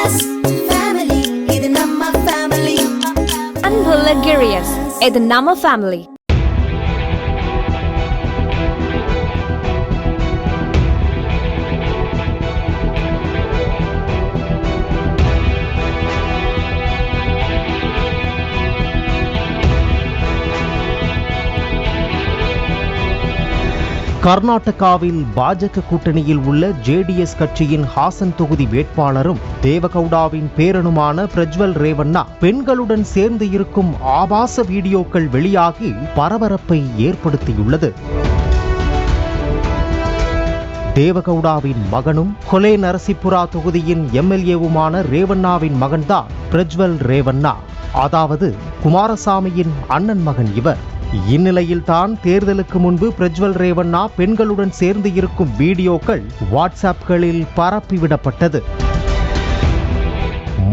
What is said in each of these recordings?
Girias family, இது நம்ம family. அன்புள்ள கிரியஸ், இது நம்ம ஃபேமிலி. கர்நாடகாவில் பாஜக கூட்டணியில் உள்ள ஜேடிஎஸ் கட்சியின் ஹாசன் தொகுதி வேட்பாளரும் தேவகவுடாவின் பேரனுமான பிரஜ்வல் ரேவண்ணா பெண்களுடன் சேர்ந்து இருக்கும் ஆபாச வீடியோக்கள் வெளியாகி பரபரப்பை ஏற்படுத்தியுள்ளது. தேவகவுடாவின் மகனும் கொலே நரசிபுரா தொகுதியின் எம்எல்ஏவுமான ரேவண்ணாவின் மகன்தான் பிரஜ்வல் ரேவண்ணா, அதாவது குமாரசாமியின் அண்ணன் மகன் இவர். இந்நிலையில்தான் தேர்தலுக்கு முன்பு பிரஜ்வல் ரேவண்ணா பெண்களுடன் சேர்ந்து இருக்கும் வீடியோக்கள் வாட்ஸ்அப்களில் பரப்பிவிடப்பட்டது.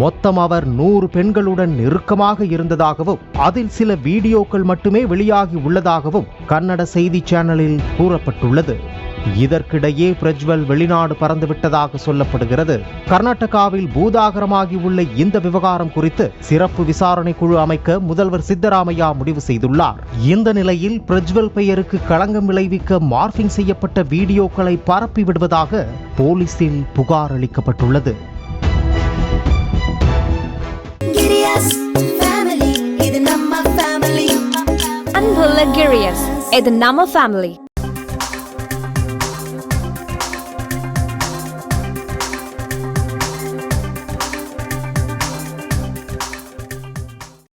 மொத்தம் அவர் 100 பெண்களுடன் நெருக்கமாக இருந்ததாகவும் அதில் சில வீடியோக்கள் மட்டுமே வெளியாகி உள்ளதாகவும் கன்னட செய்தி சேனலில் கூறப்பட்டுள்ளது. இதற்கிடையே பிரஜ்வல் வெளிநாடு பறந்துவிட்டதாக சொல்லப்படுகிறது. கர்நாடகாவில் பூதாகரமாகி உள்ள இந்த விவகாரம் குறித்து சிறப்பு விசாரணை குழு அமைக்க முதல்வர் சித்தராமையா முடிவு செய்துள்ளார். இந்த நிலையில் பிரஜ்வல் பெயருக்கு களங்கம் விளைவிக்க மார்பிங் செய்யப்பட்ட வீடியோக்களை பரப்பி விடுவதாக போலீசில் புகார் அளிக்கப்பட்டுள்ளது. அன்புள்ள கிரியஸ், இது நம்ம ஃபேமிலி.